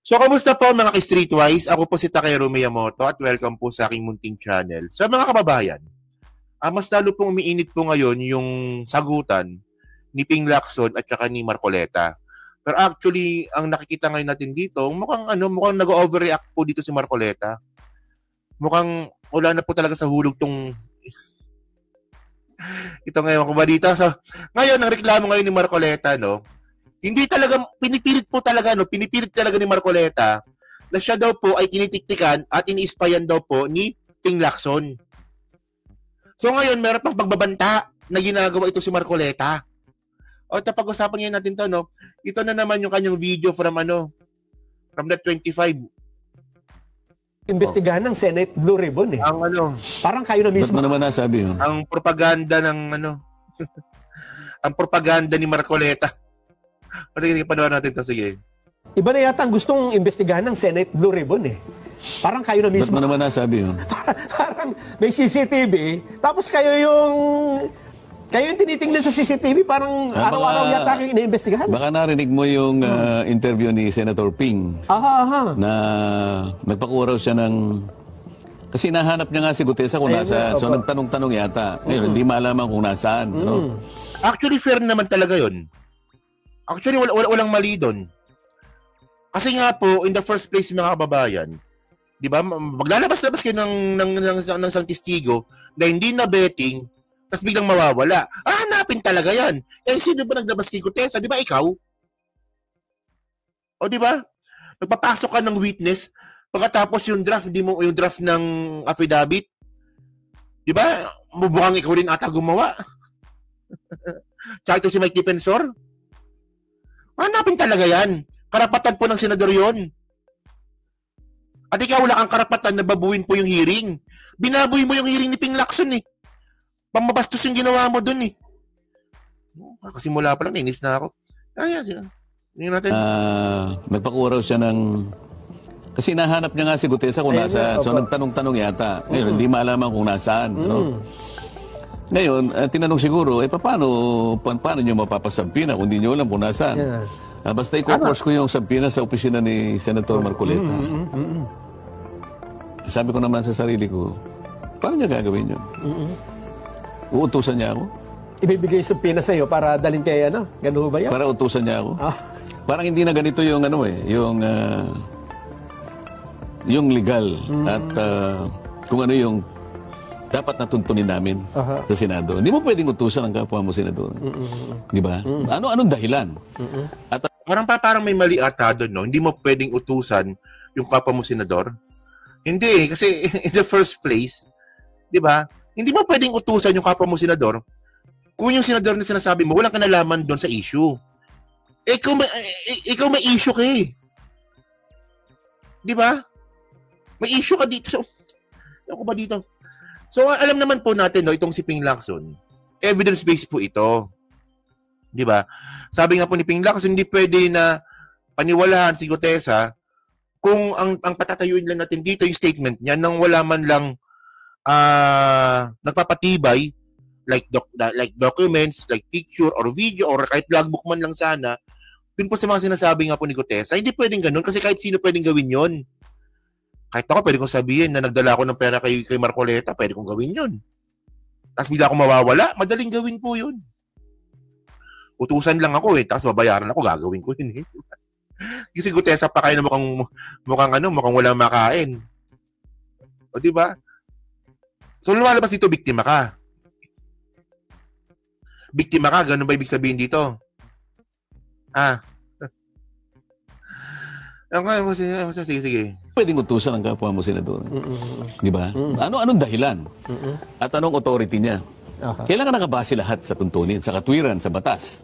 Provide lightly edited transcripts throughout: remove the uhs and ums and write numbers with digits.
So, kamusta po mga ka-Streetwise? Ako po si Takeru Miyamoto at welcome po sa aking munting channel. Sa mga kababayan, mas lalo pong umiinit po ngayon yung sagutan ni Ping Lacson at saka ni Marcoleta. Pero actually, ang nakikita ngayon natin dito, mukhang nag-overreact po dito si Marcoleta. Mukhang wala na po talaga sa hulog tong ito ngayon ko ba dito. So, ngayon, ang reklamo ngayon ni Marcoleta, no? Hindi talaga, pinipilit talaga ni Marcoleta na siya daw po ay tinitiktikan at iniispayan daw po ni Ping Lacson. So ngayon, meron pang pagbabanta na ginagawa ito si Marcoleta. O, pag-usapan ngayon natin to, no? Ito na naman yung kanyang video from that 25. Investigahan ng Senate Blue Ribbon eh. Ang parang kayo na mismo. Ba't mo naman nasabi yun? Ang propaganda ng ang propaganda ni Marcoleta. Sige, panawan natin ito. Sige. Iba na yata ang gustong investigahan ng Senate Blue Ribbon eh. Parang kayo na mismo. Ba't mo naman nasabi yun? Parang may CCTV, tapos kayo yung tinitingnan sa CCTV, parang araw-araw yata kayo iniimbestigahan. Baka narinig mo yung interview ni Senator Ping. Na nagpakuraw siya ng... Kasi nahanap niya nga si Gutesa kung nasa... So nagtanong-tanong yata. Ngayon, hindi malaman kung nasaan. No? Actually, fair naman talaga yun. Actually, walang mali doon. Kasi nga po, in the first place, mga kababayan, di ba, maglalabas-labas kayo ng isang testigo na hindi na betting, tapos biglang mawawala. Hanapin talaga yan. Eh, sino ba naglabas kay Gutesa? Di ba ikaw? O di ba? Nagpapasok ka ng witness, pagkatapos yung draft ng affidavit, di ba, mubukhang ikaw rin ata gumawa. Tsaka ito si Mike Defensor. Hanapin talaga yan. Karapatan po ng senador yon. At ikaw wala kang karapatan na babuin po yung hearing. Binabuy mo yung hearing ni Ping Lacson eh. Pamabastos yung ginawa mo dun eh. Kasi mula pa lang, nainis na ako. Tingnan natin. Nagpakuraw siya ng... Kasi nahanap niya nga si Gutesa kung nasa... So nagtanong-tanong yata. Ngayon, hindi malaman kung nasaan. No? Ngayon, tinanong siguro, paano nyo mapapasampina kung hindi nyo alam kung nasaan? Basta i-course ko yung sampina sa opisina ni Senator Marcoleta. Sabi ko naman sa sarili ko, paano niya gagawin yun? Uutusan niya ako? Ibibigay yung sampina sa'yo para dalhin kay Gano'n ba yan? Para utusan niya ako? Parang hindi na ganito yung yung legal at kung ano yung dapat natuntunin namin sa Senado. Hindi mo pwedeng utusan ang kapwa mo senador. Di ba? Anong dahilan? At parang may mali ata doon, no? Hindi mo pwedeng utusan yung kapwa mo senador. Hindi, kasi in the first place, di ba? Hindi mo pwedeng utusan yung kapwa mo senador kung yung senador na sinasabi mo, walang kanalaman doon sa issue. Ikaw may issue ka eh. Di ba? May issue ka dito. So, ako ba dito? So, alam naman po natin, no, itong si Ping Lacson, evidence-based po ito. Di ba? Sabi nga po ni Ping Lacson, hindi pwede na paniwalahan si Gutesa kung ang patatayuin lang natin dito yung statement niya nang wala man lang nagpapatibay like documents, like picture or video or kahit logbook man lang sana dun po sa mga sinasabi nga po ni Gutesa. Hindi pwedeng ganun kasi kahit sino pwedeng gawin yon. Kahit ako, pwede kong sabihin na nagdala ako ng pera kay Marcoleta, pwede kong gawin yun. Tapos bigla akong mawawala, madaling gawin po yun. Utusan lang ako eh, tapos babayaran ako, gagawin ko yun eh. Kasi Gutesa pa kayo na mukhang walang makain. O diba? So lumalabas dito, biktima ka. Biktima ka, ganun ba ibig sabihin dito? Sige. Pwedeng utusan ang kapwa mo senador. Di ba? Anong dahilan? At anong authority niya? Kailangan nakabase lahat sa tuntunin, sa katwiran, sa batas.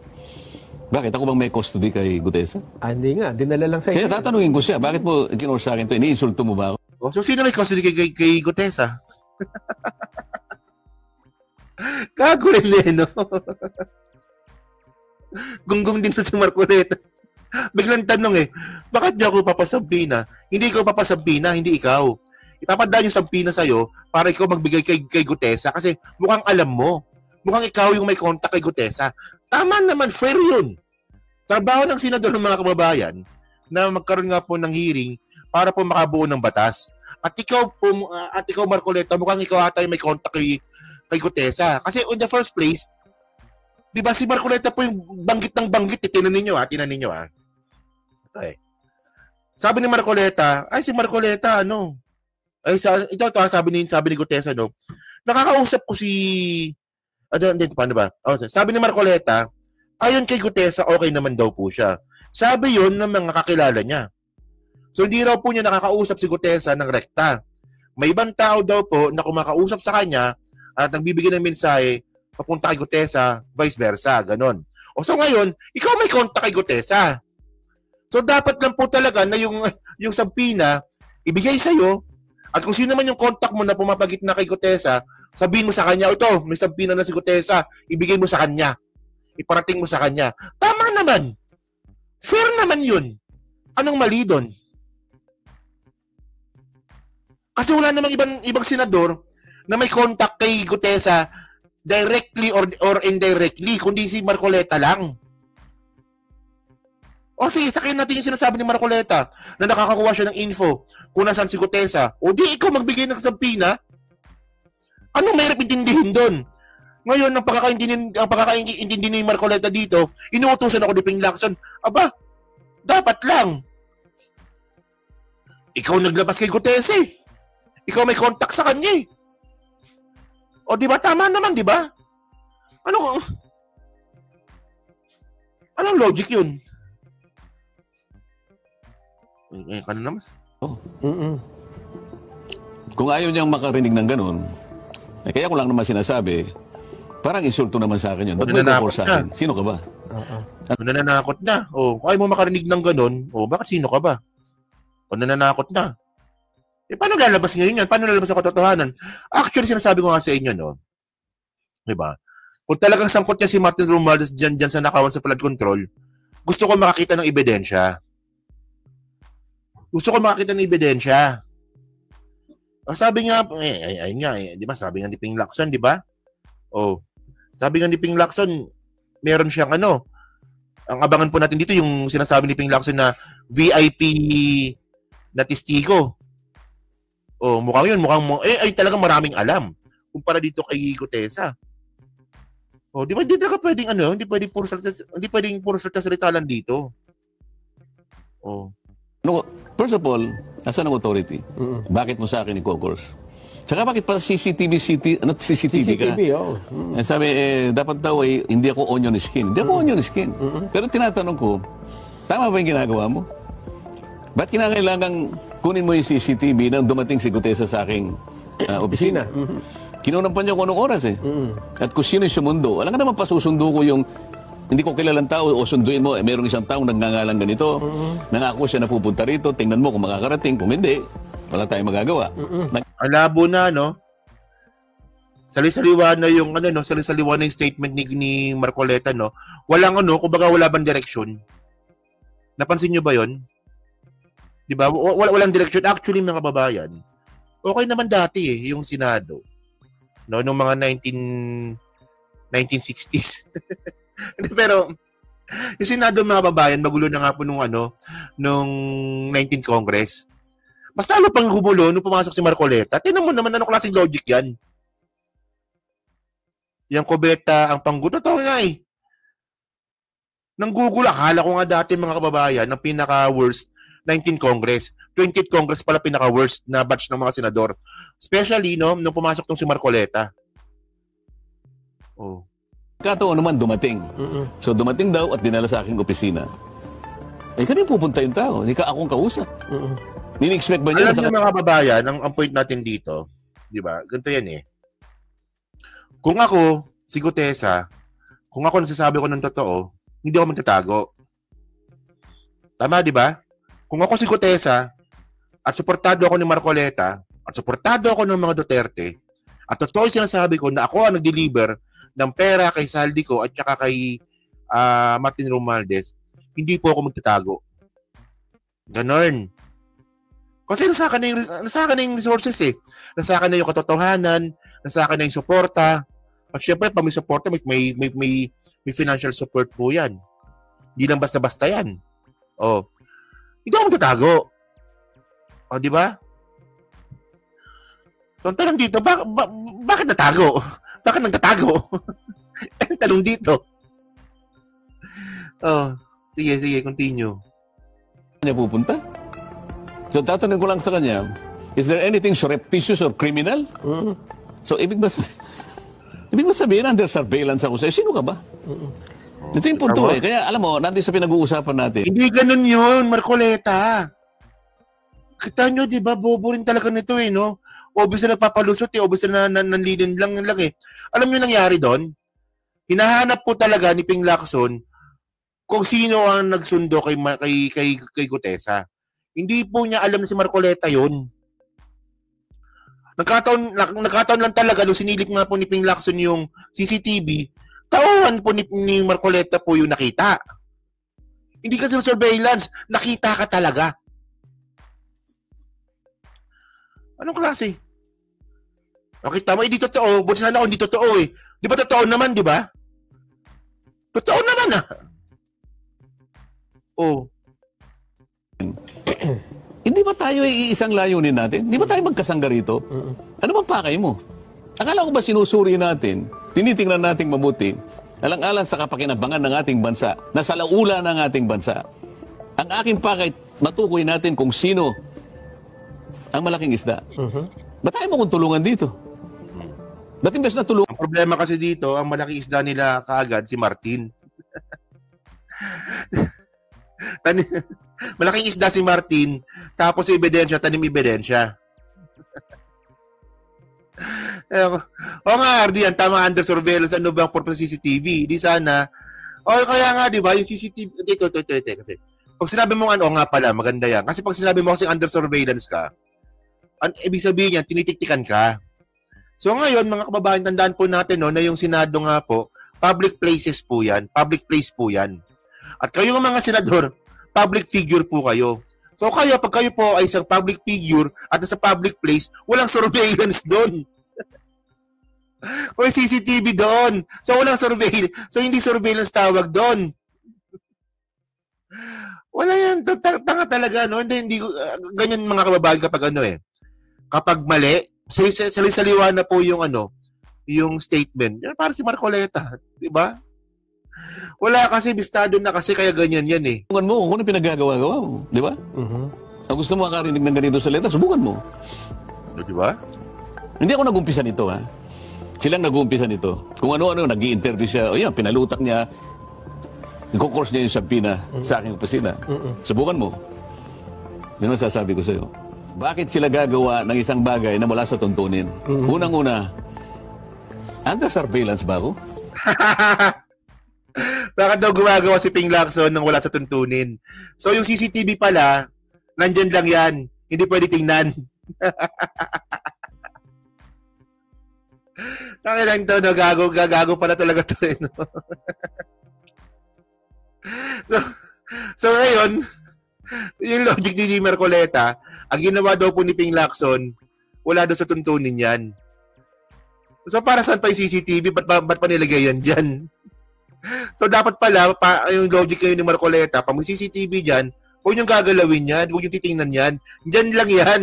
Bakit? Ako bang may custody kay Gutesa? Hindi nga. Dinala lang sa Kaya tatanungin ko siya, bakit mo kinor sa akin ito? Iniinsulto mo ba ako? So, sino may custody kay Gutesa? Gago rin eh, no? Gunggong din sa Marcoleta. Biglang tanong bakit di ako papasampina? Hindi ikaw papasampina, hindi ikaw. Ipapadaan yung sampina sa'yo para ikaw magbigay kay Gutesa kasi mukhang alam mo. Mukhang ikaw yung may contact kay Gutesa. Tama naman, fair yun. Trabaho ng senador ng mga kababayan na magkaroon nga po ng hearing para po makabuo ng batas. At ikaw Marcoleta, mukhang ikaw ata yung may contact kay Gutesa. Kasi in the first place, di ba si Marcoleta po yung banggit ng banggit. Tinan ninyo. Okay. Sabi ni Marcoleta, si Marcoleta, sabi ni Gutesa, no? Nakakausap ko paano ba? Sabi ni Marcoleta, ayon kay Gutesa, okay naman daw po siya. Sabi yun ng mga kakilala niya. So, hindi raw po niya nakakausap si Gutesa ng rekta. May ibang tao daw po na kumakausap sa kanya at nagbibigay ng mensahe papunta kay Gutesa, vice versa, ganon. So ngayon, ikaw may kontak kay Gutesa. So, dapat lang po talaga na yung sabpina, ibigay sa'yo, at kung sino naman yung kontak mo na pumapagit na kay Gutesa, sabihin mo sa kanya, ito, may sabpina na si Gutesa, ibigay mo sa kanya. Iparating mo sa kanya. Tama naman. Fair naman yun. Anong mali doon? Kasi wala namang ibang senador na may contact kay Gutesa directly or indirectly, kundi si Marcoleta lang. O sige, sakin natin yung sinasabi ni Marcoleta na nakakakuha siya ng info kung nasaan si Gutesa. O di ikaw magbigay ng sabpina? Anong mahirap intindihin doon? Ngayon, ang pagkakaintindi ni Marcoleta dito, inuutusan ako ni Ping Lacson. Aba, dapat lang. Ikaw naglabas kay Gutesa eh. Ikaw may contact sa kanya eh. O di ba tama naman, di ba? Anong logic yun? Ano naman? Kung ayaw niyang makarinig ng ganun, kaya ko lang naman sinasabi, parang insulto naman sa akin yun. Ba't may bukor sa akin? Sino ka ba? Nananakot na. Kung ayaw mo makarinig ng ganun, bakit sino ka ba? Nananakot na. Paano lalabas ngayon yan? Paano lalabas ang katotohanan? Actually, sinasabi ko nga sa inyo, no? Diba? Kung talagang sangkot niya si Martin Romualdez dyan sa nakawan sa flood control, gusto ko makakita ng ebidensya. Sabi nga, di ba? Sabi nga ni Ping Lacson, di ba? Sabi nga ni Ping Lacson, meron siyang ang abangan po natin dito, yung sinasabi ni Ping Lacson na VIP na testigo. Mukhang talagang maraming alam kumpara dito kay Gutesa. Di ba hindi talaga pwedeng hindi pwedeng puro salita lang dito. First of all, nasaan ang authority? Bakit mo sa akin i-course? Saka bakit pa CCTV ka? Sabi, dapat daw hindi ako onion skin. Hindi ako onion skin. Pero tinatanong ko, tama ba yung ginagawa mo? Ba't kinakailangan kunin mo yung CCTV nang dumating si Gutesa sa aking opisina? Kinunan pa niyo kung anong oras eh. At kung sino yung sumundo, alam ka naman pasusundo ko yung hindi ko kilalang tao o sunduin mo, merong isang taong nagngangalang ganito, nangako siya na pupunta rito, tingnan mo kung makakarating, kung hindi, wala tayong magagawa. Alabo na, no? Sali-saliwa na yung sali-saliwa na yung statement ni Marcoleta, no? Walang kumbaga wala bang direksyon. Napansin niyo ba 'yon? 'Di ba? Walang direksyon actually, mga kababayan. Okay naman dati yung Senado. No, nung mga 1960s. Pero yung Senado, mga kababayan, magulo na nga po nung 19th Congress. Mas lalo pang gumulo nung pumasok si Marcoleta. Tingnan mo naman anong klaseng logic yan. Yung kubeta, ang panggulo, ito nga eh. Nang Google, akala ko nga dati, mga kababayan, ang pinaka-worst 19th Congress. 20th Congress pala pinaka-worst na batch ng mga senador. Especially, nung pumasok tong si Marcoleta. Kataon naman dumating. So dumating daw at dinala sa aking opisina. Kanina pupunta yung tao. Hindi ka akong kausap. Nini-expect ba niya? Alam niyo, mga kababayan, ang point natin dito, di ba? Ganito yan eh. Kung ako, si Gutesa, kung ako nasasabi ko ng totoo, hindi ako magtatago. Tama, di ba? Kung ako si Gutesa, at suportado ako ni Marcoleta, at suportado ako ng mga Duterte, at totoo yung sinasabi ko na ako ang nag-deliver ng pera kay Saldico at saka kay Martin Romualdez, hindi po ako magtatago. Ganon. Kasi nasa akin na yung resources eh. Nasa akin na yung katotohanan, nasa akin na yung suporta. At syempre, pag may suporta, may financial support po yan. Hindi lang basta-basta yan. Hindi ako tatago. O, di ba? So, ang tanong dito, bakit natago? Bakit nagtatago? Ang tanong dito. Oh, sige, continue. Niya pupunta? So, tatanong ko lang sa kanya, is there anything surreptitious or criminal? So, ibig ba sabihin, under surveillance ako sa'yo? Sino ka ba? Ito yung punto eh. Kaya, alam mo, nandun sa pinag-uusapan natin. Hindi ganun yun, Marcoleta. Kita nyo, di ba, bobo rin talaga nito eh, no? Obvious na nagpapalusot eh, obvious na nanlilin lang eh. Alam nyo nangyari doon? Hinahanap po talaga ni Ping Lacson kung sino ang nagsundo kay Gutesa. Hindi po niya alam na si Marcoleta yun. Nagkataon lang talaga nung sinilip nga po ni Ping Lacson yung CCTV, tauhan po ni Marcoleta po yung nakita. Hindi kasi surveillance, nakita ka talaga. Anong klase? Nakita mo, hindi totoo. Buti sana ako, hindi totoo eh. Di ba totoo naman, di ba? Totoo naman ah. Oh. Hindi ba tayo iisang layunin natin? Hindi ba tayo magkasangga rito? Ano bang pakay mo? Akala ko ba sinusuri natin, tinitingnan nating mabuti, alang-alang sa kapakinabangan ng ating bansa, nasa laula ng ating bansa. Ang aking pakay, matukoy natin kung sino ang malaking isda. Ba't tayo mo kung tulungan dito? Ba't imbes na tulungan? Ang problema kasi dito, ang malaking isda nila kaagad, si Martin. Malaking isda si Martin, tapos si ebidensya, tanim ebidensya. O nga, Ardian, tama, under surveillance, ano ba ang purpose ng CCTV? Di sana, kaya nga, di ba, yung CCTV, ito, kasi, pag sinabi mo nga pala, maganda yan. Kasi pag sinabi mo kasi under surveillance ka, ibig sabihin yan, tinitiktikan ka. So ngayon, mga kababayan, tandaan po natin na yung Senado nga po, public places po yan, public place po yan. At kayo mga senador, public figure po kayo. So kayo, pag kayo po ay isang public figure at sa public place, walang surveillance doon. O CCTV doon. So walang surveillance. So hindi surveillance tawag doon. Wala yan. Tanga talaga, no? Hindi ganyan mga kababayan kapag kapag mali, saliwa na po yung yung statement. Yan, para si Marcoleta, di ba? Wala kasi, bistado na kasi, kaya ganyan yan eh. Subukan mo kung ano pinagagawa-gawa mo, di ba? Kung gusto mo makarinig ng ganito sa letra, subukan mo. Di ba? Hindi ako nag-umpisa nito, ha? Silang nag-umpisa nito. Kung ano-ano, nag-i-interview siya, pinalutak niya, nag-course niya yung sampina sa aking opisina. Subukan mo. Yun ang sasabi ko sa'yo. Bakit sila gagawa ng isang bagay na wala sa tuntunin? Unang-una, under surveillance ba ako? Bakit daw gumagawa si Ping Lacson nang wala sa tuntunin? So yung CCTV pala, nandyan lang yan. Hindi pwede tingnan. Nakilang to, gagago pala talaga to. No? so ngayon, yung logic ni Marcoleta, ang ginawa daw po ni Ping Lacson, wala daw sa tuntunin yan. So para saan pa yung CCTV? Ba't pa nilagay yan dyan? So dapat pala, yung logic kayo ni Marcoleta, pag may CCTV dyan, huwag niyong gagalawin yan, huwag niyong titingnan yan. Dyan lang yan.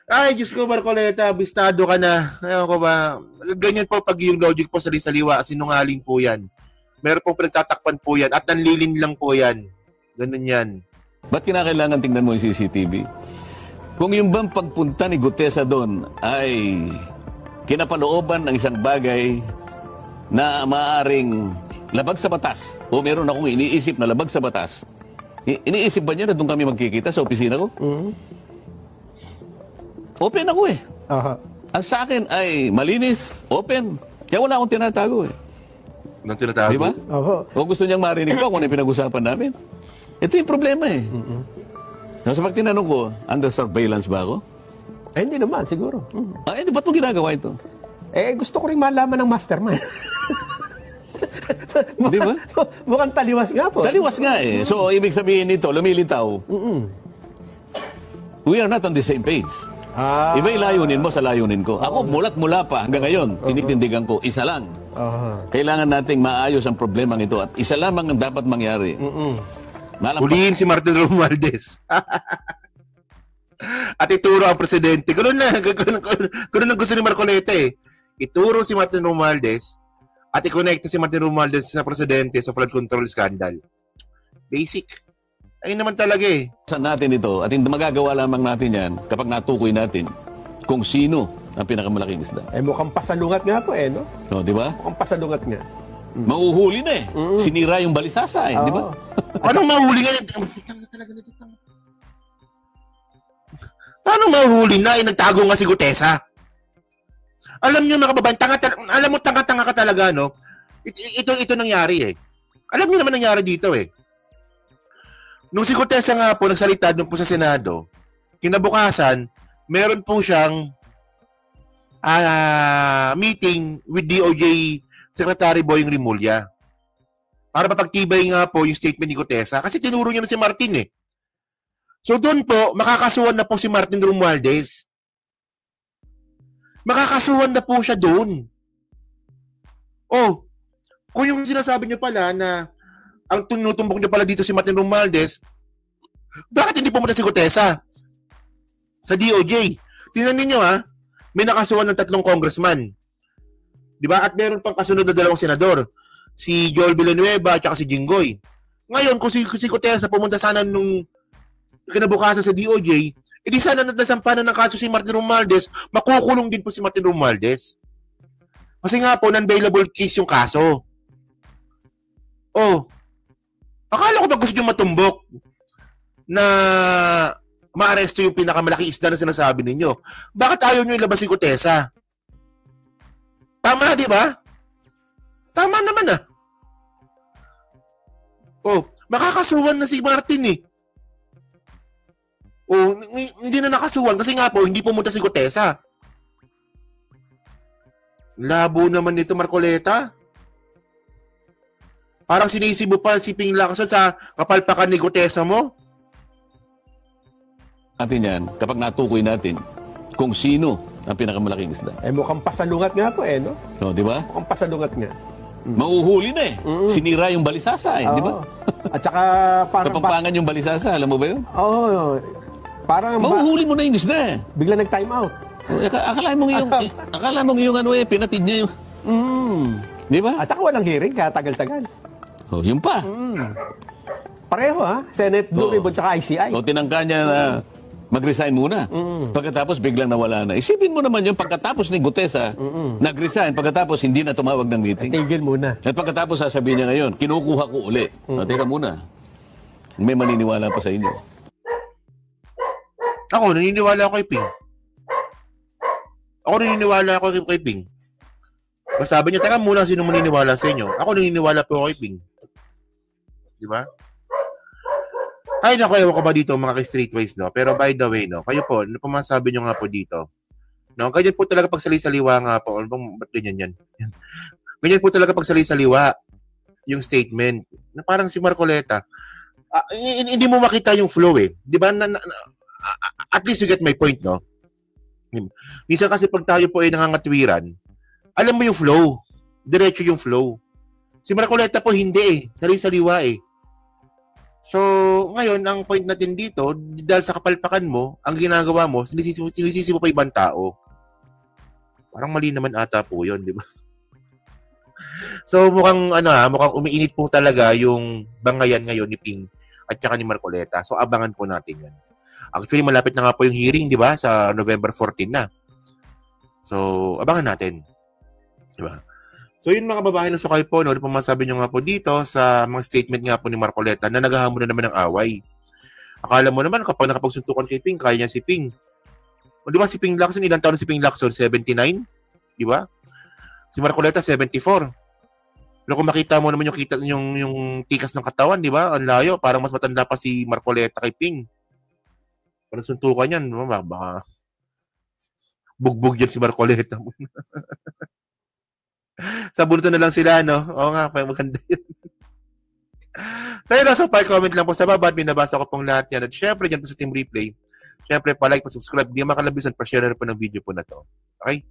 Ay, Diyos ko, Marcoleta, bistado ka na. Ayaw ko ba? Ganyan po pag yung logic po sali-saliwa, sinungaling po yan. Meron pong pinagtatakpan po yan at nanlilin lang po yan. Ganun yan. Ba't kinakailangan tingnan mo yung CCTV? Kung yung bang pagpunta ni Gutesa doon ay kinapalooban ng isang bagay na maaaring labag sa batas o meron akong iniisip na labag sa batas, iniisip ba niya na doon kami magkikita sa opisina ko? Open ako eh. Ang sa akin ay malinis, open. Kaya wala akong tinatago eh. Nang tinatago? Di ba? Kung gusto niyang marinig ko kung ano yung pinag-usapan namin. Ito yung problema eh. So, pag tinanong ko, under surveillance ba ako? Hindi naman, siguro. Di ba't mo ginagawa ito? Gusto ko rin malaman ng mastermind. Di ba? Mukhang taliwas nga po. Taliwas nga eh. So, ibig sabihin nito, lumilitaw. We are not on the same page. Iba yung layunin mo sa layunin ko. Ako, mula pa hanggang ngayon, tinitindigan ko, isa lang. Kailangan nating maayos ang problemang ito at isa lamang ang dapat mangyari. Huliin si Martin Romualdez. At ituro ang presidente. Ganun ang gusto ni Marcoleta eh. Ituro si Martin Romualdez at i-connect si Martin Romualdez sa presidente sa flood control scandal. Basic. Ayun naman talaga eh. Saan natin ito at hindi magagawa lamang natin yan kapag natukoy natin kung sino ang pinakamalaking isda. Mukhang pasalungat nga po no? Di ba? Mukhang pasalungat nga. Mauhuli na eh. Sinira yung balisasa eh, di ba? Anong mahuli nga? Paano mahuli na? Nagtago nga si Gutesa. Alam niyo mga kababayan, alam mo tanga-tanga ka talaga, no? Ito nangyari eh. Alam niyo naman nangyari dito eh. Nung si Gutesa nga po nagsalita doon po sa Senado, kinabukasan, meron po siyang meeting with DOJ Secretary Boying Rimulya. Para mapagtibay nga po yung statement ni Gutesa. Kasi tinuro niya na si Martin eh. So doon po, makakasuhan na po si Martin Romualdez. Makakasuhan na po siya doon. Oh, kung yung sinasabi niyo pala na ang tinutumbok niyo pala dito si Martin Romualdez, bakit hindi pumunta si Gutesa sa DOJ? Tingnan niyo may nakasuhan ng 3 congressman. Di ba? At meron pang kasunod na 2 senador. Si Joel Villanueva at si Jinggoy. Ngayon, kung si Gutesa pumunta sana nung kinabukasan sa DOJ, edi sana natasampanan ng kaso si Martin Romualdez, makukulong din po si Martin Romualdez. Kasi nga po, non-bailable case yung kaso. Oh, akala ko ba gusto nyo matumbok na maaresto yung pinakamalaking isda na sinasabi ninyo? Bakit ayaw nyo ilabas si Gutesa? Tama, di ba? Tama naman Oh, makakasuhan na si Martin eh. Oh, hindi na nakasuhan kasi nga po, hindi pumunta si Gutesa. Labo naman nito, Marcoleta. Parang sinisibo pa si Ping Lacson sa kapalpakan ni Gutesa mo. Natin yan, kapag natukoy natin kung sino ang pinakamalaking isda. Mukhang pasalungat nga po no? Di ba? Mukhang pasalungat nga. Mauhuli na eh. Sinira yung balisasa eh, di ba? At saka parang... Kapampangan yung balisasa, alam mo ba yun? Parang... Mauhuli mo na yung isda eh. Bigla nag-time out. Akala mong yung pinatid niya yung... Di ba? At saka walang hearing, kaya tagal-tagal. Yun pa. Pareho Senate Blue Ribbon tsaka ICI. Tinangka niya na mag-resign muna. Pagkatapos biglang nawala na. Isipin mo naman yung pagkatapos ni Gutesa, nag-resign, pagkatapos hindi na tumawag ng meeting. Tigil muna. At pagkatapos sasabihin niya ngayon, kinukuha ko uli. Teka muna. May maniniwala pa sa inyo. Ako, naniniwala ako kay Ping. Kay Ping. Sabi niya, teka muna, sino maniniwala sa inyo? Ako naniniwala po kay Ping. Di ba? Ay, naku, ewan ko ba dito mga ka-streetways, no? Pero by the way, no? Kayo po, ano pa masabi nyo nga po dito? No? Ganyan po talaga pag sali-saliwa nga po. Ano bang, ba't ganyan yan? Ganyan po talaga pag sali-saliwa yung statement. Na parang si Marcoleta. Hindi mo makita yung flow eh. Di ba? At least you get my point, no? Minsan kasi pag tayo po ay nangangatwiran, alam mo yung flow. Diretso yung flow. Si Marcoleta po hindi eh. Sali-saliwa eh. So, ngayon, ang point natin dito, dahil sa kapalpakan mo, ang ginagawa mo, sinisisi mo pa ibang tao. Parang mali naman ata po yun, di ba? So, mukhang umiinit po talaga yung bangayan ngayon ni Ping at saka ni Marcoleta. So, abangan po natin yan. Actually, malapit na nga po yung hearing, di ba? Sa November 14 na. So, abangan natin. Di ba? So yun mga babae na sukay po, no, ano pa masabi nyo nga po dito sa mga statement nga po ni Marcoleta na naghahamon na naman ng away. Akala mo naman kapag nakapagsuntukan kay Ping, kaya niya si Ping. O di ba si Ping Lacson, ilang taon na si Ping Lacson? 79? Di ba? Si Marcoleta, 74. Pero kung makita mo naman yung tikas ng katawan, di ba? Ang layo, parang mas matanda pa si Marcoleta kay Ping. Parang suntukan yan, di ba? Baka bugbog yan si Marcoleta. Sa bulto na lang sila, no? Oo nga, maganda yun. So yun, so comment lang po sa baba at binabasa ko pong lahat yan. At syempre, dyan po sa Team Replay, syempre, pa-like, pa-subscribe, di makalabisan, pa-share na po ng video po na to. Okay?